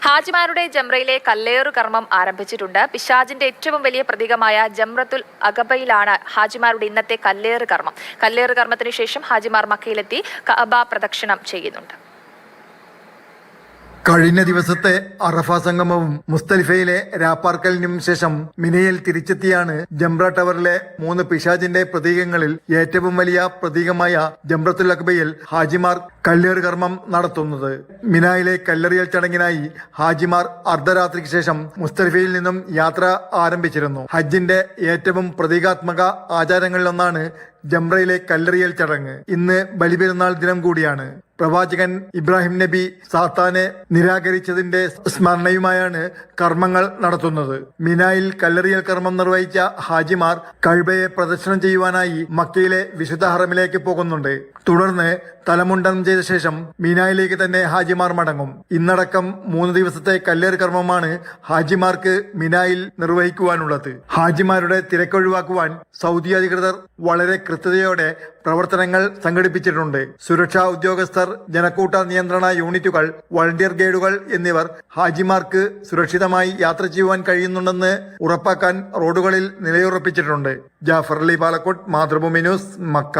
ഹാജിമാരുടെ ജംറയിലെ കല്ലേറു കർമ്മം ആരംഭിച്ചിട്ടുണ്ട്. പിശാചിന്റെ ഏറ്റവും വലിയ പ്രതീകമായ ജംറത്തുൽ അഖബയിലാണ് ഹാജിമാരുടെ ഇന്നത്തെ കല്ലേറു കർമ്മം. കല്ലേറു കർമ്മത്തിന് ശേഷം ഹാജിമാർ മക്കയിലെത്തി കഅബ പ്രദക്ഷിണം ചെയ്യുന്നുണ്ട്. കഴിഞ്ഞ ദിവസത്തെ അറഫ സംഗമവും മുസ്തലിഫയിലെ രാപ്പാർക്കലിനും ശേഷം മിനയിൽ തിരിച്ചെത്തിയാണ് ജംറ ടവറിലെ 3 പിശാചിന്റെ പ്രതീകങ്ങളിൽ ഏറ്റവും വലിയ പ്രതീകമായ ജംറത്തുൽ അഖബയിൽ ഹാജിമാർ കല്ലേറ് കർമ്മം നടത്തുന്നത്. മിനായിലെ കല്ലെറിയൽ ചടങ്ങിനായി ഹാജിമാർ അർദ്ധരാത്രിക്ക് ശേഷം മുസ്തലിഫയിൽ നിന്നും യാത്ര ആരംഭിച്ചിരുന്നു. ഹജ്ജിന്റെ ഏറ്റവും പ്രതീകാത്മക ആചാരങ്ങളിലൊന്നാണ് ജംറയിലെ കല്ലെറിയൽ ചടങ്ങ്. ഇന്ന് ബലിപെരുന്നാൾ ദിനം കൂടിയാണ്. പ്രവാചകൻ ഇബ്രാഹിം നബി സാത്താനെ നിരാകരിച്ചതിന്റെ സ്മരണയുമായാണ് കർമ്മങ്ങൾ നടത്തുന്നത്. മിനായിൽ കല്ലെറിയൽ കർമ്മം നിർവഹിച്ച ഹാജിമാർ കഅബയെ പ്രദക്ഷിണം ചെയ്യുവാനായി മക്കയിലെ വിശുദ്ധ ഹറമിലേക്ക് പോകുന്നുണ്ട്. തുടർന്ന് തലമുണ്ടനം ചെയ്ത ശേഷം മിനായിലേക്ക് തന്നെ ഹാജിമാർ മടങ്ങും. ഇന്നടക്കം 3 ദിവസത്തെ കല്ലേറ് കർമ്മമാണ് ഹാജിമാർക്ക് മിനായിൽ നിർവഹിക്കുവാനുള്ളത്. ഹാജിമാരുടെ തിരക്കൊഴിവാക്കുവാൻ സൗദി അധികൃതർ വളരെ കൃത്യതയോടെ പ്രവർത്തനങ്ങൾ സംഘടിപ്പിച്ചിട്ടുണ്ട്. സുരക്ഷാ ഉദ്യോഗസ്ഥർ, ജനക്കൂട്ട നിയന്ത്രണ യൂണിറ്റുകൾ, വളണ്ടിയർ ഗൈഡുകൾ എന്നിവർ ഹാജിമാർക്ക് സുരക്ഷിതമായി യാത്ര ചെയ്യുവാൻ കഴിയുന്നുണ്ടെന്ന് ഉറപ്പാക്കാൻ റോഡുകളിൽ നിലയുറപ്പിച്ചിട്ടുണ്ട്. Jafar Ali Palakkode, Mathrubhumi news, Mecca.